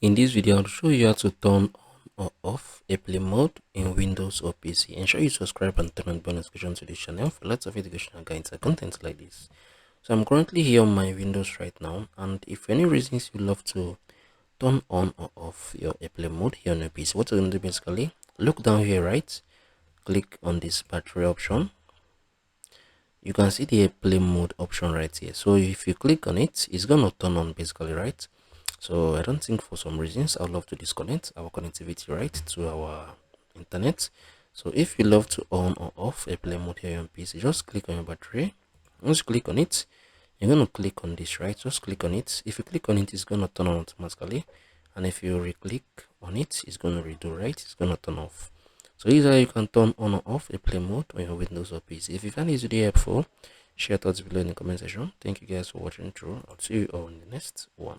In this video, I'll show you how to turn on or off airplane mode in Windows or PC. Ensure you subscribe and turn on bell notification to this channel for lots of educational guides and content like this. So I'm currently here on my Windows right now, and if for any reasons you love to turn on or off your airplane mode here on your PC, what you're going to do basically, look down here, right? Click on this battery option. You can see the airplane mode option right here. So if you click on it, it's gonna turn on basically, right? So I don't think for some reasons I'd love to disconnect our connectivity right to our internet. So if you love to on or off airplane mode here on PC, just click on your battery. Once you click on it, you're gonna click on this, right? Just click on it. If you click on it, it's gonna turn on automatically, and if you re-click on it, it's gonna redo, right? It's gonna turn off. So these are how you can turn on or off airplane mode on your Windows or PC. If you find this video helpful, share thoughts below in the comment section. Thank you guys for watching through. I'll see you all in the next one.